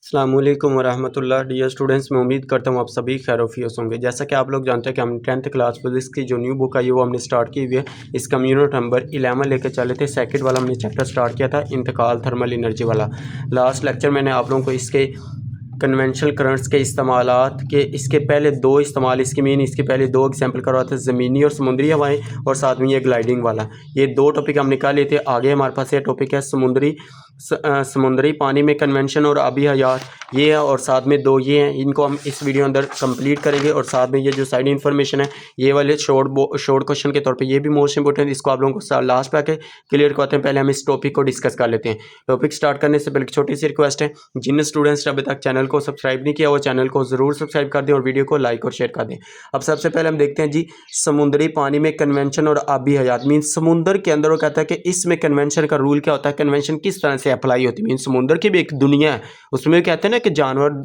अस्सलामुअलैकुम वरहमतुल्लाह। Dear students, मैं उम्मीद करता हूँ आप सभी खैरोफियस होंगे। जैसा कि आप लोग जानते हैं कि हम 10th क्लास फिजिक्स की जो न्यू बुक आई है वो हमने स्टार्ट की हुई है। इसका हम यूनिट नंबर 11 लेकर चले थे। सेकंड वाला हमने चैप्टर स्टार्ट किया था, इंतकाल थर्मल एनर्जी वाला। लास्ट लेक्चर मैंने आप लोगों को इसके कन्वेंशनल करंट्स के इस्तेमालात के इसके पहले दो इस्तेमाल इसके पहले दो एग्जाम्पल करवाए थे, ज़मीनी और समुद्री हवाएं, और साथ में ये ग्लाइडिंग वाला। ये दो टॉपिक हम निकाल लिए थे। आगे हमारे पास ये टॉपिक है समुद्री पानी में कन्वेंशन और आबी हयात, ये है, और साथ में दो ये हैं। इनको हम इस वीडियो अंदर कंप्लीट करेंगे। और साथ में ये जो साइड इन्फॉर्मेशन है ये वाले शॉर्ट क्वेश्चन के तौर पे ये भी मोस्ट इंपॉर्टेंट, इसको आप लोगों को लास्ट पे आके क्लियर करते हैं। पहले हम इस टॉपिक को डिस्कस कर लेते हैं। टॉपिक स्टार्ट करने से पहले छोटी सी रिक्वेस्ट है, जिन स्टूडेंट्स ने अभी तक चैनल को सब्सक्राइब नहीं किया वो चैनल को ज़रूर सब्सक्राइब कर दें और वीडियो को लाइक और शेयर कर दें। अब सबसे पहले हम देखते हैं जी, समुद्री पानी में कन्वेंशन और आबी हयात। मीन्स समुद्र के अंदर वो कहता है कि इसमें कन्वेंशन का रूल क्या होता है, कन्वेंशन किस तरह से अप्लाई होती है। मीन्स समुद्र की भी एक दुनिया है, उसमें कहते हैं ना कि जानवर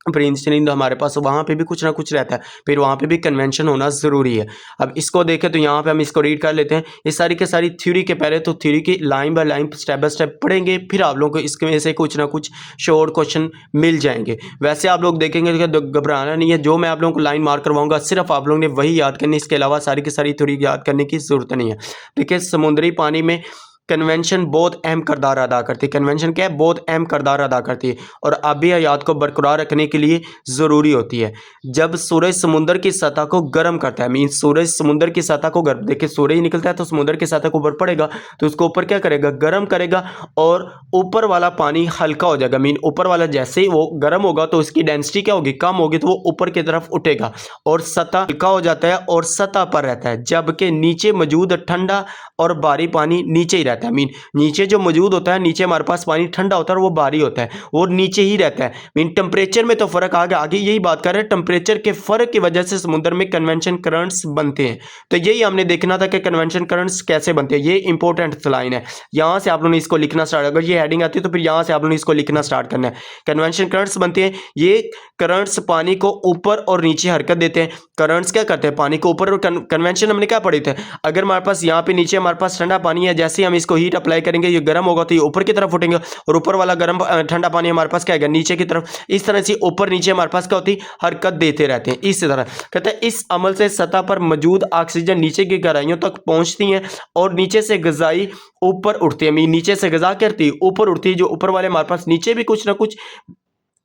परिंद चरिंद हमारे पास, वहाँ पे भी कुछ ना कुछ रहता है, फिर वहाँ पे भी कन्वेंशन होना ज़रूरी है। अब इसको देखें तो यहाँ पे हम इसको रीड कर लेते हैं। ये सारी के सारी थ्योरी के पहले तो थ्योरी की line by line step by step पढ़ेंगे, फिर आप लोगों को इसके में से कुछ ना कुछ शॉर्ट क्वेश्चन मिल जाएंगे। वैसे आप लोग देखेंगे कि घबराना नहीं है, जो मैं आप लोगों को लाइन मार्क करवाऊंगा सिर्फ आप लोगों ने वही याद करनी, इसके अलावा सारी की सारी थ्योरी याद करने की ज़रूरत नहीं है। देखिए, समुद्री पानी में कन्वेंशन बहुत अहम किरदार अदा करती है। कन्वेंशन क्या है, बहुत अहम किरदार अदा करती है और आबी हयात को बरकरार रखने के लिए ज़रूरी होती है। जब सूरज समुद्र की सतह को गर्म करता है, मीन सूरज समुद्र की सतह को गर्म, देखिए सूरज निकलता है तो समुद्र की सतह को ऊपर पड़ेगा, तो उसको ऊपर क्या करेगा, गर्म करेगा, और ऊपर वाला पानी हल्का हो जाएगा। मीन ऊपर वाला जैसे ही वो गर्म होगा तो उसकी डेंसिटी क्या होगी, कम होगी, तो वो ऊपर की तरफ उठेगा और सतह हल्का हो जाता है और सतह पर रहता है। जबकि नीचे मौजूद ठंडा और भारी पानी नीचे ही रहता है। मीन नीचे जो मौजूद होता है, नीचे हमारे पास पानी ठंडा होता है और वो भारी होता है, वो नीचे ही रहता है। मीन टेम्परेचर में तो फर्क आ गया, आगे यही बात कर रहे हैं, टेम्परेचर के फर्क की वजह से समुद्र में कन्वेंशन करंट्स बनते हैं। तो यही हमने देखना था कि कन्वेंशन करंट्स कैसे बनते हैं। ये इंपॉर्टेंट लाइन है, यहाँ से आप लोगों ने इसको लिखना स्टार्ट, अगर ये हेडिंग आती है तो फिर यहाँ से आप लोगों ने इसको लिखना स्टार्ट करना है। कन्वेंशन करंट्स बनते हैं, ये करंट्स पानी को ऊपर और नीचे हरकत देते हैं। करंट्स क्या करते हैं, पानी को ऊपर, और कन्वेंशन हमने क्या पढ़े थे, अगर हमारे पास यहाँ पे नीचे हमारे पास ठंडा पानी है, जैसे ही हम इसको हीट अप्लाई करेंगे ये गर्म होगा तो ये ऊपर की तरफ उठेंगे, और ऊपर वाला गर्म ठंडा पानी हमारे पास क्या है, नीचे की तरफ। इस तरह से ऊपर नीचे हमारे पास क्या होती है, हरकत देते रहते हैं। इस तरह कहते हैं इस अमल से सतह पर मौजूद ऑक्सीजन नीचे की गहराइयों तक पहुंचती है और नीचे से गजाई ऊपर उठती है। मीन नीचे से गजा करती है ऊपर उठती है, जो ऊपर वाले हमारे पास नीचे भी कुछ ना कुछ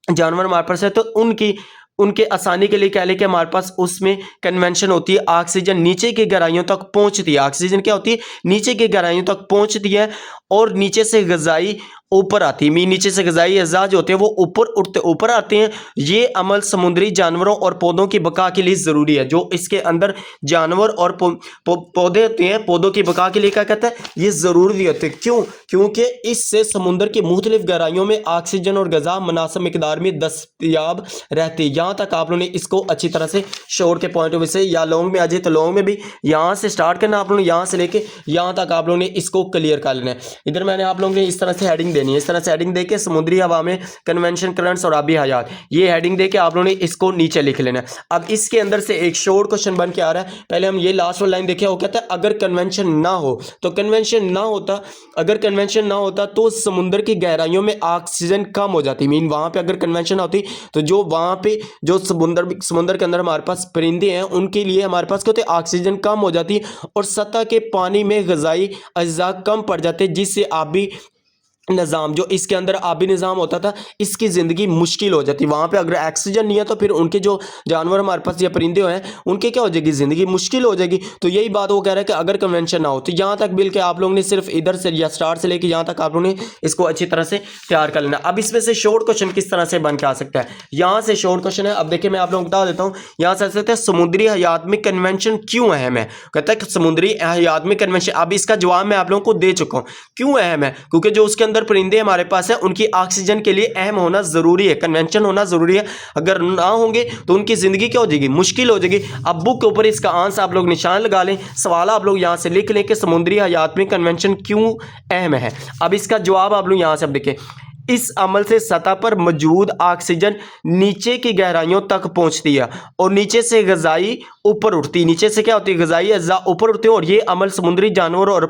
जानवर हमारे पास है, तो उनके आसानी के लिए कह लें कि हमारे पास उसमें कन्वेंशन होती है। ऑक्सीजन नीचे की गहराइयों तक पहुंचती है, ऑक्सीजन क्या होती है, नीचे की गहराइयों तक पहुंचती है और नीचे से गजाई ऊपर आती है। मीन नीचे से गजाई अज़ा जो होते हैं वो ऊपर आते हैं। ये अमल समुद्री जानवरों और पौधों की बका के लिए ज़रूरी है। जो इसके अंदर जानवर और पौधे होते हैं, पौधों की बका के लिए क्या कहता है, ये ज़रूरी होते हैं। क्यों, क्योंकि इससे समुद्र की मुख्तलिफ गहराइयों में ऑक्सीजन और गजा मुनासिब मिकदार में दस्तयाब रहती है। यहाँ तक आप लोगों ने इसको अच्छी तरह से शोर के पॉइंट ऑफ व्यू से, या लॉन्ग में आ जाए तो लॉन्ग में भी यहाँ से स्टार्ट करना, आप लोगों ने यहाँ से लेके यहाँ तक आप लोगों ने इसको क्लियर कर लेना है। इधर मैंने आप लोगों ने इस तरह से हेडिंग देनी है, इस तरह से हेडिंग देके समुद्री हवा में कन्वेंशन करंट्स और आबी हयात, ये हेडिंग देके आप लोगों ने इसको नीचे लिख लेना है। अब इसके अंदर से एक शॉर्ट क्वेश्चन बन के आ रहा है। पहले हम ये लास्ट वाली लाइन देखें, वो कहता है अगर कन्वेंशन ना हो तो कन्वेंशन ना होता, अगर कन्वेंशन ना होता तो समुद्र की गहराइयों में ऑक्सीजन कम हो जाती। मीन वहां पे अगर कन्वेंशन होती तो जो वहां पे जो समुद्र के अंदर हमारे पास परिंदे हैं उनके लिए हमारे पास क्या होते, ऑक्सीजन कम हो जाती और सतह के पानी में ग़िज़ाई अज्जा कम पड़ जाते, जिससे आबी निज़ाम, जो इसके अंदर आबी निज़ाम होता था, इसकी ज़िंदगी मुश्किल हो जाती। वहाँ पे अगर ऑक्सीजन नहीं है तो फिर उनके जो जानवर हमारे पास या परिंदे हैं उनके क्या हो जाएगी, ज़िंदगी मुश्किल हो जाएगी। तो यही बात वो कह रहा है कि अगर कन्वेंशन ना हो। तो यहाँ तक बिल के आप लोगों ने सिर्फ इधर से या स्टार्ट से लेकर यहाँ तक आप लोगों ने इसको अच्छी तरह से तैयार कर लेना। अब इसमें से शॉर्ट क्वेश्चन किस तरह से बन के आ सकता है, यहाँ से शॉर्ट क्वेश्चन है। अब देखिए मैं आप लोगों को बता देता हूँ, यहाँ से सकते हैं समुद्री हयात में कन्वेंशन क्यों अहम है। कहता है कि समुद्री हयात में कन्वेंशन, अब इसका जवाब मैं आप लोगों को दे चुका हूँ। क्यों अहम है, क्योंकि जो उसके अंदर परिंदे हमारे पास है उनकी ऑक्सीजन के लिए अहम होना जरूरी है, कन्वेंशन होना जरूरी है। अगर ना होंगे तो उनकी जिंदगी क्या हो जाएगी, मुश्किल हो जाएगी। अब बुक के ऊपर इसका आंसर आप लोग निशान लगा लें, सवाल आप लोग यहां से लिख लें कि समुद्री हयात में कन्वेंशन क्यों अहम है। अब इसका जवाब आप लोग यहां से अब देखें, इस अमल से सतह पर मौजूद ऑक्सीजन नीचे की गहराइयों तक पहुंचती है और नीचे से ग़िज़ाई ऊपर उठती है। नीचे से क्या होती है, ग़िज़ाई अज़्ज़ा ऊपर उठते हैं और ये अमल समुद्री जानवरों और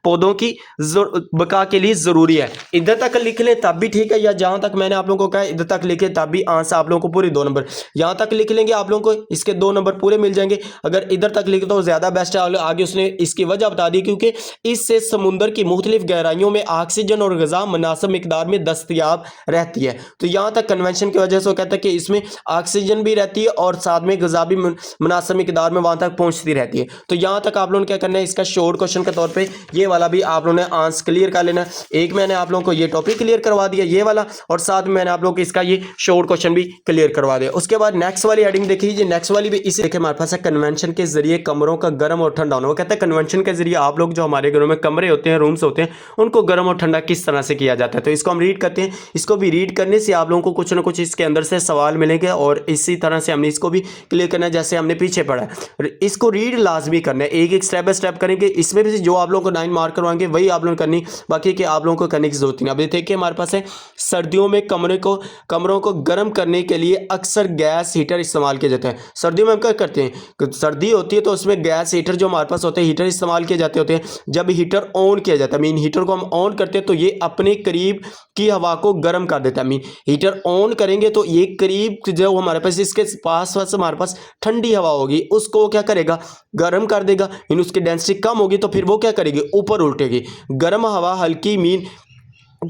पौधों की बका के लिए ज़रूरी है। इधर तक लिख लें तब भी ठीक है, या जहाँ तक मैंने आप लोगों को कहा इधर तक लिखे तब भी आंसर आप लोगों को पूरे 2 नंबर। यहाँ तक लिख लेंगे आप लोगों को इसके 2 नंबर पूरे मिल जाएंगे। अगर इधर तक लिख तो ज़्यादा बेस्ट है। आगे उसने इसकी वजह बता दी, क्योंकि इससे समुद्र की मुख्तलिफ गहराइयों में ऑक्सीजन और ग़िज़ा मुनासिब मिकदार में दस्तयाब रहती है। तो यहाँ तक कन्वेंशन की वजह से वो कहता है कि इसमें ऑक्सीजन भी रहती है और साथ में ग़िज़ा भी मुनासिब मिकदार में वहाँ तक पहुँचती रहती है। तो यहाँ तक आप लोगों ने क्या करना है, इसका शॉर्ट क्वेश्चन के तौर पे ये वाला भी आप लोगों ने आंसर क्लियर कर लेना। एक मैंने आप लोगों को ये टॉपिक क्लियर करवा दिया ये वाला, और साथ में मैंने आप लोगों को इसका ये शॉर्ट क्वेश्चन भी क्लियर करवा दिया। उसके बाद नेक्स्ट वाली हेडिंग देख लीजिए। नेक्स्ट वाली भी इसी देखे हमारे पास है, कन्वेंशन के जरिए कमरों का गर्म और ठंडा होना। वो कहता है कन्वेंशन के जरिए आप लोग जो हमारे घरों में कमरे होते हैं, रूम्स होते हैं, उनको गर्म और ठंडा किस तरह से किया जाता है। तो इसको हम रीड करते हैं। इसको भी रीड करने से आप लोगों को कुछ ना कुछ इसके अंदर से सवाल मिलेंगे और इसी तरह से हमने इसको भी क्लियर करना है जैसे हमने पीछे पढ़ा है। इसको रीड लाजमी करना है, एक एक स्टेप बाय स्टेप करेंगे। इसमें भी जो आप लोगों को 9 मार्क करवाएंगे वही आप लोगों ने करनी, बाकी कि आप लोगों को करने की जरूरत नहीं। अब देखिए हमारे पास है, सर्दियों में कमरों को गर्म करने के लिए अक्सर गैस हीटर इस्तेमाल किए जाते हैं। सर्दियों में हम क्या करते हैं, सर्दी होती है तो उसमें गैस हीटर जो हमारे पास होते हैं हीटर इस्तेमाल किए जाते होते हैं। जब हीटर ऑन किया जाता है, मीन हीटर को हम ऑन करते हैं तो ये अपने करीब की हवा को गर्म कर देता है। मीन हीटर ऑन करेंगे तो ये करीब जो हमारे पास इसके पास हमारे पास ठंडी हवा होगी उसको क्या करेगा, गर्म कर देगा। मीन उसकी डेंसिटी कम होगी तो फिर वो क्या करेगी, ऊपर उल्टेगी। गर्म हवा हल्की मीन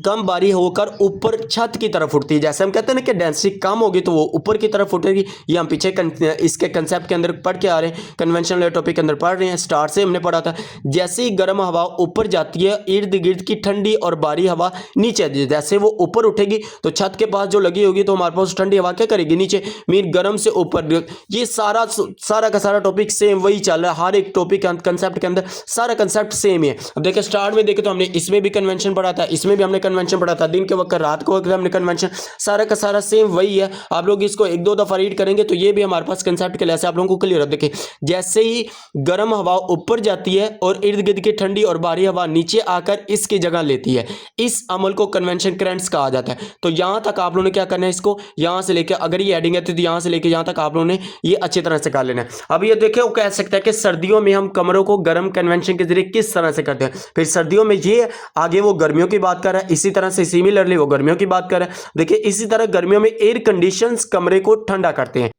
कम बारी होकर ऊपर छत की तरफ उठती है। जैसे हम कहते हैं ना कि डेंसिटी कम होगी तो वो ऊपर की तरफ उठेगी। ये हम पीछे इसके कंसेप्ट के अंदर पढ़ के आ रहे हैं, कन्वेंशनल टॉपिक के अंदर पढ़ रहे हैं, स्टार्ट से हमने पढ़ा था। जैसे ही गर्म हवा ऊपर जाती है, इर्द गिर्द की ठंडी और बारी हवा नीचे आती है। जैसे वो ऊपर उठेगी तो छत के पास जो लगी होगी तो हमारे पास ठंडी हवा क्या करेगी, नीचे, मीन गर्म से ऊपर। ये सारा का सारा टॉपिक सेम वही चल रहा है। हर एक टॉपिक कंसेप्ट के अंदर सारा कंसेप्ट सेम ही है। अब देखिए स्टार्ट में देखे तो हमने इसमें भी कन्वेंशन पढ़ा था, इसमें भी हमने कन्वेंशन पढ़ा था, दिन के वक्त रात को वक्त हमने कन्वेंशन, सारा का सारा सेम वही है। आप लोग इसको 1-2 दफा रीड करेंगे तो ये भी हमारे पास कंसेप्ट के लिहाज से आप लोगों को क्लियर है। देखिए जैसे ही गर्म हवा ऊपर जाती है और इर्द गिर्द की ठंडी और बारी हवा नीचे आकर इसकी जगह लेती है, इस अमल को कन्वेंशन करंट्स कहा जाता है। तो यहां तक आप लोगों ने क्या करना है, इसको यहां से लेकर, अगर ये हेडिंग है तो यहां से लेकर यहां तक आप लोगों ने ये अच्छी तरह से कर लेना है। अब ये देखिए वो कह सकता है कि सर्दियों में हम कमरों को गर्म कन्वेंशन के जरिए किस तरह से करते हैं। फिर सर्दियों में ये आगे वो गर्मियों की बात कर रहा है, इसी तरह से सिमिलरली वो गर्मियों की बात कर रहा है। देखिए इसी तरह गर्मियों में एयर कंडीशंस कमरे को ठंडा करते हैं।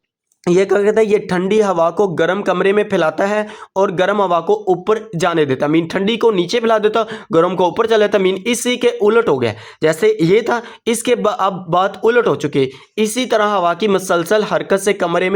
ये क्या कहता है, ये ठंडी हवा को गर्म कमरे में फैलाता है और गर्म हवा को ऊपर जाने देता। मीन ठंडी को नीचे फैला देता, गर्म को ऊपर चला जाता। मीन इसी के उलट हो गया, जैसे ये था इसके अब बात उलट हो चुकी है। इसी तरह हवा की मुसलसल हरकत से कमरे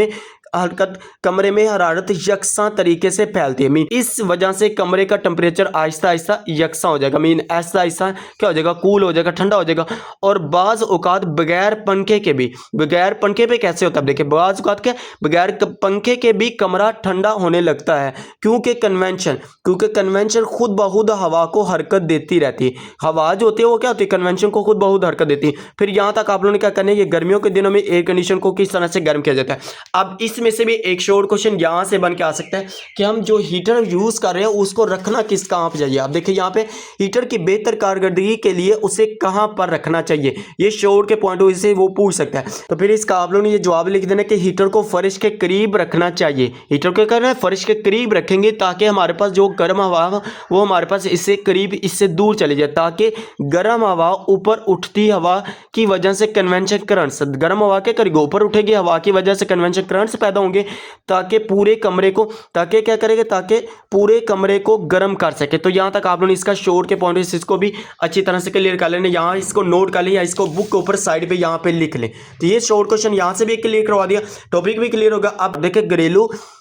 में हरारत यकसा तरीके से फैलती है। मीन इस वजह से कमरे का टेम्परेचर आहिस्ता आहिस्ता यकसा हो जाएगा। मीन आहिस्ता आहिस्ता क्या हो जाएगा, कूल हो जाएगा, ठंडा हो जाएगा। और बाज औकात बगैर पंखे के भी, बगैर पंखे पे कैसे होता है, देखिए बाज औकात क्या, बगैर पंखे के भी कमरा ठंडा होने लगता है, क्योंकि कन्वेंशन खुद ब खुद हवा को हरकत देती रहती है। हवा जो होती है वो क्या होती है, कन्वेंशन को खुद ब खुद हरकत देती है। फिर यहाँ तक आप लोगों ने क्या करना है, ये गर्मियों के दिनों में एयर कंडीशन को किस तरह से गर्म किया जाता है। अब इसमें से भी एक शॉर्ट क्वेश्चन यहाँ से बन के आ सकता है कि हम जो हीटर यूज कर रहे हैं उसको रखना किस कहाँ पर चाहिए। आप देखिए यहाँ पे हीटर की बेहतर कारकर्दगी के लिए उसे कहाँ पर रखना चाहिए, ये शॉर्ट के पॉइंट ऑफ व्यू से वो पूछ सकता है। तो फिर इसका आप लोगों ने ये जवाब लिख देना कि हीटर को फर्श के करीब रखना चाहिए। हीटर को करना है, फर्श के करीब रखेंगे ताकि हमारे पास जो गर्म हवा वो हमारे पास इससे करीब, इससे दूर चली जाए, ताकि गर्म हवा ऊपर उठती हवा की वजह से कन्वेंशन करंट्स, गर्म हवा के करीब ऊपर उठेगी हवा की वजह से कन्वेंशन करंट्स पैदा होंगे, ताकि पूरे कमरे को, ताकि क्या करेंगे, ताकि पूरे कमरे को गर्म कर सके। तो यहाँ तक आप लोगों ने इसका शॉर्ट के पॉइंट से इसको भी अच्छी तरह से क्लियर कर लेना। यहाँ इसको नोट कर लें या इसको बुक के ऊपर साइड पे यहाँ पे लिख लें। तो ये शॉर्ट क्वेश्चन यहाँ से भी क्लियर करवा दिया, टॉपिक भी क्लियर होगा। अब देखिए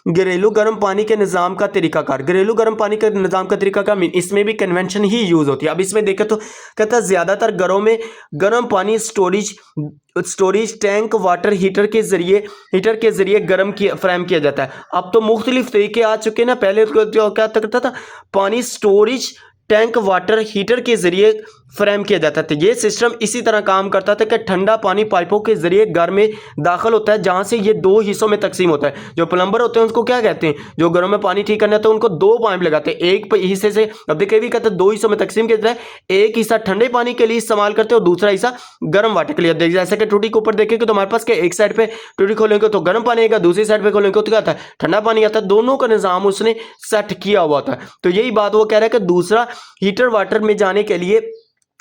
घरेलू गर्म पानी के निज़ाम का तरीकाकार, घरेलू गर्म पानी के निज़ाम का तरीकाकार मीन इसमें भी कन्वेंशन ही यूज होती है। अब इसमें देखें तो कहता है ज़्यादातर घरों में गर्म पानी स्टोरेज टैंक वाटर हीटर के जरिए गर्म फ्रेम किया जाता है। अब तो मुख्तलिफ तरीके आ चुके हैं ना, पहले क्या करता था, पानी स्टोरेज टैंक वाटर हीटर के जरिए फ्रेम किया जाता था। ये सिस्टम इसी तरह काम करता था कि ठंडा पानी पाइपों के जरिए घर में दाखिल होता है, जहां से ये दो हिस्सों में तकसीम होता है। जो प्लम्बर होते हैं उनको क्या कहते हैं, जो घरों में पानी ठीक करना है तो उनको दो पाइप लगाते हैं, एक हिस्से से, अब देखिए भी कहते हैं दो हिस्सों में तकसीम किया जाता है। एक हिस्सा ठंडे पानी के लिए इस्तेमाल करते हैं और दूसरा हिस्सा गर्म वाटर के लिए। देखिए जैसे कि टूटी के ऊपर देखेंगे तो हमारे पास के एक साइड पे टूटी खोलेंगे तो गर्म पानी आएगा, दूसरी साइड पे खोलेंगे तो क्या आता है, ठंडा पानी आता है। दोनों का निजाम उसने सेट किया हुआ था। तो यही बात वो कह रहा है कि दूसरा हीटर वाटर में जाने के लिए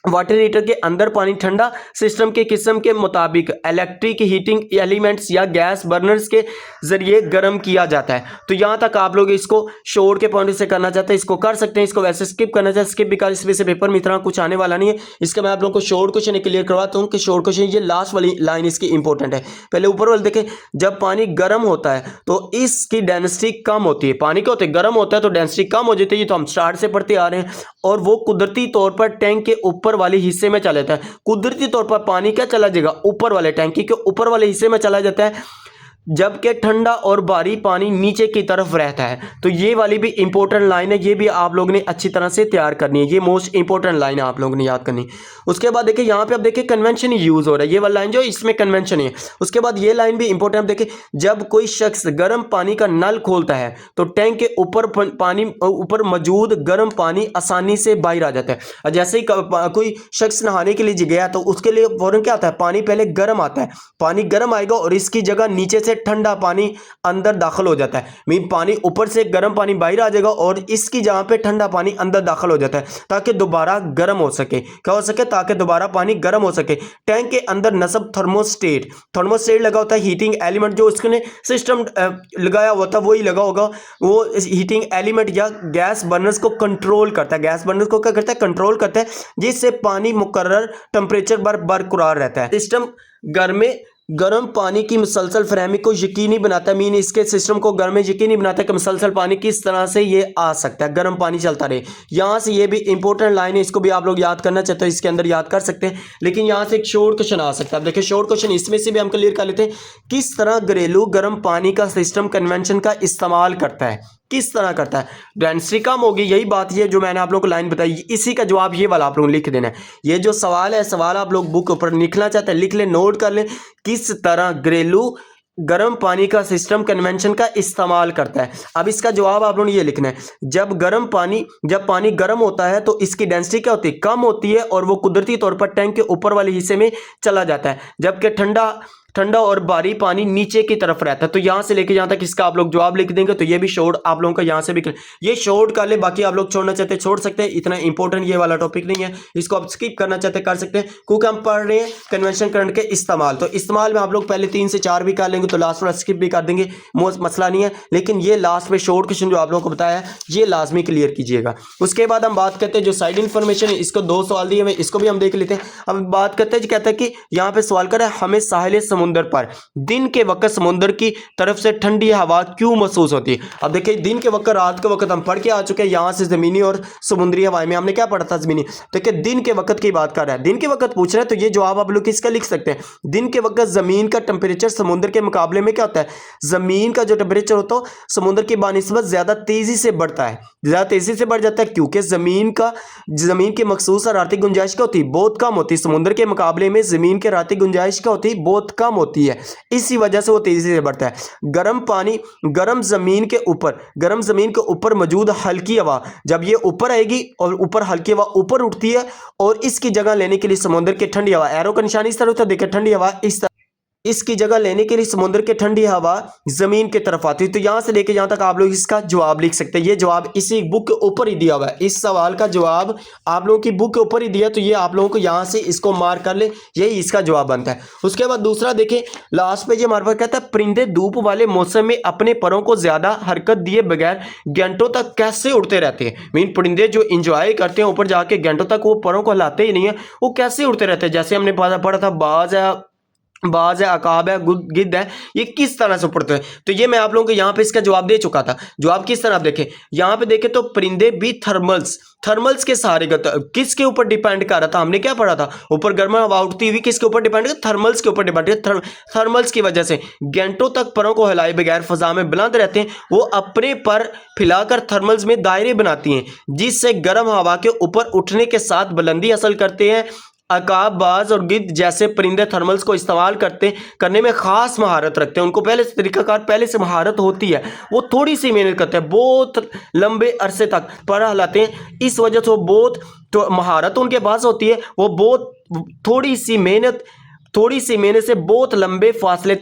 वाटर हीटर के अंदर पानी ठंडा सिस्टम के किस्म के मुताबिक इलेक्ट्रिक हीटिंग एलिमेंट्स या गैस बर्नर्स के जरिए गर्म किया जाता है। तो यहाँ तक आप लोग इसको शोर के पॉइंट से करना चाहते हैं इसको कर सकते हैं, इसको वैसे स्किप करना चाहते हैं स्किप, बिकॉज इसमें से पेपर में इतना कुछ आने वाला नहीं है। इसका मैं आप लोगों को शोर क्वेश्चन क्लियर करवाता हूँ कि शोर क्वेश्चन ये लास्ट वाली लाइन इसकी इंपॉर्टेंट है। पहले ऊपर वाले देखें, जब पानी गर्म होता है तो इसकी डेंसिटी कम होती है। पानी क्या होता है, गर्म होता है तो डेंसिटी कम हो जाती है। ये तो हम स्टार्ट से पढ़ते आ रहे हैं। और वो कुदरती तौर पर टैंक के ऊपर वाले हिस्से में चला जाता है। कुदरती तौर पर पानी क्या चला जाएगा, ऊपर वाले टैंकी के ऊपर वाले हिस्से में चला जाता है, जबकि ठंडा और भारी पानी नीचे की तरफ रहता है। तो ये वाली भी इंपॉर्टेंट लाइन है, ये भी आप लोगों ने अच्छी तरह से तैयार करनी है। ये मोस्ट इंपॉर्टेंट लाइन है, आप लोगों ने याद करनी। उसके बाद देखिए यहाँ पे आप देखिए कन्वेंशन यूज हो रहा है, ये वाला लाइन जो इसमें कन्वेंशन है। उसके बाद ये लाइन भी इंपॉर्टेंट, देखिए जब कोई शख्स गर्म पानी का नल खोलता है तो टैंक के ऊपर पानी ऊपर मौजूद गर्म पानी आसानी से बाहर आ जाता है। और जैसे ही कोई शख्स नहाने के लिए गया तो उसके लिए फौरन क्या आता है, पानी पहले गर्म आता है। पानी गर्म आएगा और इसकी जगह नीचे से ठंडा पानी अंदर दाखिल हो जाता है। मीन पानी ऊपर से गर्म पानी बाहर आ जाएगा और इसकी जगह पे ठंडा पानी अंदर दाखिल हो जाता है ताकि दोबारा गर्म हो सके। क्या हो सके, ताकि दोबारा पानी गर्म हो सके। टैंक के अंदर नस्ब थर्मोस्टेट लगा होता है, हीटिंग एलिमेंट जो उसने सिस्टम लगाया हुआ था वही लगा होगा। वो हीटिंग एलिमेंट या गैस बर्नर्स को कंट्रोल करता है। गैस बर्नर्स को क्या करता है, कंट्रोल करता है, जिससे पानी मुकर्रर टेम्परेचर पर बरकरार रहता है। सिस्टम घर में गर्म पानी की मुसलसल फ्रेमिंग को यकीनी बनाता है। मीन इसके सिस्टम को घर में यकीनी बनाता है कि मुसलसल पानी किस तरह से ये आ सकता है, गर्म पानी चलता रहे। यहाँ से ये भी इंपॉर्टेंट लाइन है, इसको भी आप लोग याद करना चाहते हो इसके अंदर याद कर सकते हैं। लेकिन यहाँ से एक शॉर्ट क्वेश्चन आ सकता है। देखिए शॉर्ट क्वेश्चन इसमें से भी हम क्लियर कर लेते हैं। किस तरह घरेलू गर्म पानी का सिस्टम कन्वेंशन का इस्तेमाल करता है, किस तरह करता है, डेंसिटी कम होगी। यही बात ये जो मैंने आप लोगों को लाइन बताई, इसी का जवाब ये वाला आप लोगों को लिख देना है। ये जो सवाल है, सवाल आप लोग बुक ऊपर लिखना चाहते हैं लिख लें, नोट कर लें। किस तरह घरेलू गर्म पानी का सिस्टम कन्वेंशन का इस्तेमाल करता है। अब इसका जवाब आप लोगों ने ये लिखना है, जब पानी गर्म होता है तो इसकी डेंसिटी क्या होती है, कम होती है और वो कुदरती तौर पर टैंक के ऊपर वाले हिस्से में चला जाता है, जबकि ठंडा और भारी पानी नीचे की तरफ रहता है। तो यहां से लेके यहां तक इसका आप लोग जवाब लिख देंगे। तो ये भी शॉर्ट आप लोगों का यहां से भी ये शॉर्ट कर ले, बाकी आप लोग छोड़ना चाहते हैं छोड़ सकते हैं, इतना इंपॉर्टेंट ये वाला टॉपिक नहीं है। इसको आप स्किप करना चाहते हैं कर सकते हैं, क्योंकि हम पढ़ रहे हैं कन्वेंशन करंट के इस्तेमाल। तो इस्तेमाल में आप लोग पहले 3 से 4 भी कर लेंगे तो लास्ट वाला स्किप भी कर देंगे, मसला नहीं है। लेकिन ये लास्ट में शॉर्ट क्वेश्चन जो आप लोगों को बताया है ये लाजमी क्लियर कीजिएगा। उसके बाद हम बात करते हैं जो साइड इन्फॉर्मेशन है, इसको 2 सवाल दिए हुए, इसको भी हम देख लेते हैं। अब बात करते हैं, कहता है कि यहाँ पे सवाल कर रहा है, हमें साहिल समुद्र पर दिन के वक्त समुद्र की तरफ से ठंडी हवा क्यों महसूस होती है। अब देखिए दिन के वक्त, रात के वक्त हम पढ़ के आ चुके हैं, यहां से जमीनी और समुद्री हवाएं में हमने क्या पढ़ा था, जमीनी। देखिए दिन के वक्त की बात कर रहा है, दिन के वक्त पूछ रहा है, तो ये जवाब आप लोग किसका लिख सकते हैं। दिन के वक्त जमीन का टेम्परेचर समुद्र के मुकाबले में क्या होता है, जमीन का जो टेम्परेचर होता है समुद्र की बानिस्बत ज्यादा तेजी से बढ़ता है, ज्यादा तेजी से बढ़ जाता है, क्योंकि जमीन की मखसूस हरारती गुंजाइश क्या होती है, बहुत कम होती है। समुद्र के मुकाबले में जमीन की हरारती गुंजाइश क्या होती है, बहुत कम होती है, इसी वजह से वो तेजी से बढ़ता है। गर्म जमीन के ऊपर मौजूद हल्की हवा, जब ये ऊपर आएगी और ऊपर हल्की हवा ऊपर उठती है और इसकी जगह लेने के लिए समुद्र की ठंडी हवा, एरो का निशान इस तरह होता है, देखिए ठंडी हवा इस तरह, इसकी जगह लेने के लिए समुद्र की ठंडी हवा जमीन की तरफ आती है। तो यहां से लेके यहां तक आप लोग इसका जवाब लिख सकते हैं। ये जवाब इसी बुक के ऊपर ही दिया हुआ है, इस सवाल का जवाब आप लोगों की बुक के ऊपर ही दिया, तो ये आप लोगों को यहां से इसको मार्क कर ले, यही इसका जवाब बनता है। उसके बाद दूसरा देखें, लास्ट पे ये हमारे पास कहता है, परिंदे धूप वाले मौसम में अपने परों को ज्यादा हरकत दिए बगैर घंटों तक कैसे उड़ते रहते हैं। मीन परिंदे जो इंजॉय करते हैं ऊपर जाके घंटों तक वो परों को हिलाते ही नहीं है, वो कैसे उड़ते रहते हैं। जैसे हमने पढ़ा था, बाज है बाज है, अकाब है, गिद्ध है, ये किस तरह से ऊपर उड़ते हैं? तो ये मैं आप लोगों को यहाँ पे इसका जवाब दे चुका था। जवाब किस तरह आप देखें, यहाँ पे देखें तो परिंदे भी थर्मल्स के सहारे किसके ऊपर डिपेंड कर रहा था? हमने क्या पढ़ा था? ऊपर गर्म हवा उठती हुई किसके ऊपर डिपेंड है? थर्मल्स के ऊपर डिपेंड है। थर्मल्स की वजह से घंटों तक परों को हिलाए बगैर फिजा में बुलंद रहते हैं। वो अपने पर फैलाकर थर्मल्स में दायरे बनाती हैं, जिससे गर्म हवा के ऊपर उठने के साथ बुलंदी हासिल करते हैं। अकाब, बाज और गिद्ध जैसे परिंदे थर्मल्स को इस्तेमाल करने में खास महारत रखते हैं। उनको पहले से तरीकाकार पहले से महारत होती है। वो थोड़ी सी मेहनत करते हैं, बहुत लंबे अरसे तक पर हिलाते हैं। इस वजह से वो बहुत तो महारत उनके पास होती है। वो बहुत थोड़ी सी मेहनत से बहुत लंबे फासला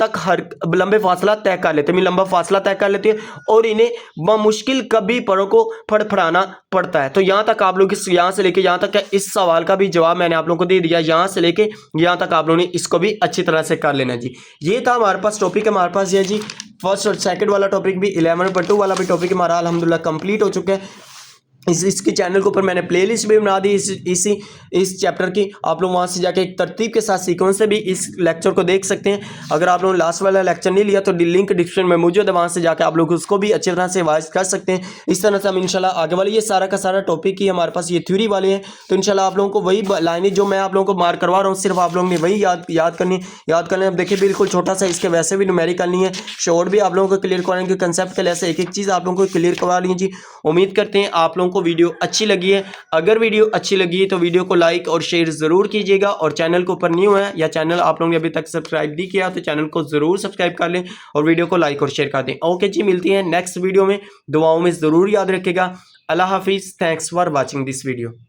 तय कर लेते हैं, लंबा फासला तय कर लेते हैं और इन्हें मुश्किल कभी परों को फड़फड़ाना पड़ता है। तो यहाँ तक आप लोग यहाँ से लेके यहाँ तक इस सवाल का भी जवाब मैंने आप लोगों को दे दिया। यहाँ से लेके यहाँ तक आप लोगों ने इसको भी अच्छी तरह से कर लेना जी। ये था हमारे पास टॉपिक, हमारे पास ये जी फर्स्ट और सेकंड वाला टॉपिक भी 11.2 वाला भी टॉपिक हमारा अल्हम्दुलिल्लाह कंप्लीट हो चुका है। इसके चैनल के ऊपर मैंने प्लेलिस्ट भी बना दी इस चैप्टर की। आप लोग वहाँ से जाके एक तरतीब के साथ सीक्वेंस से भी इस लेक्चर को देख सकते हैं। अगर आप लोगों ने लास्ट वाला लेक्चर नहीं लिया तो लिंक डिस्क्रिप्शन में मौजूद है, वहाँ से जाकर आप लोग उसको भी अच्छी तरह से वाइज कर सकते हैं। इस तरह से हम इंशाल्लाह आगे वाले ये सारा का सारा टॉपिक ही हमारे पास ये थ्योरी वाले हैं। तो इंशाल्लाह आप लोगों को वही लाइनें जो मैं आप लोगों को मार्क करवा रहा हूँ, सिर्फ आप लोगों ने वही याद करनी। अब देखिए बिल्कुल छोटा सा, इसके वैसे भी न्यूमेरिकल नहीं है, शॉर्ट भी आप लोगों को क्लियर करवाएंगे, कंसेप्ट के लिए एक चीज़ आप लोगों को क्लियर करवा ली जी। उम्मीद करते हैं आप लोगों को वीडियो अच्छी लगी है। अगर वीडियो अच्छी लगी है तो वीडियो को लाइक और शेयर जरूर कीजिएगा, और चैनल को ऊपर न्यू है या चैनल आप लोगों ने अभी तक सब्सक्राइब नहीं किया तो चैनल को जरूर सब्सक्राइब कर लें और वीडियो को लाइक और शेयर कर दें। ओके जी, मिलती हैं नेक्स्ट वीडियो में। दुआओं में जरूर याद रखिएगा। अल्लाह हाफिज। Thanks for watching this video.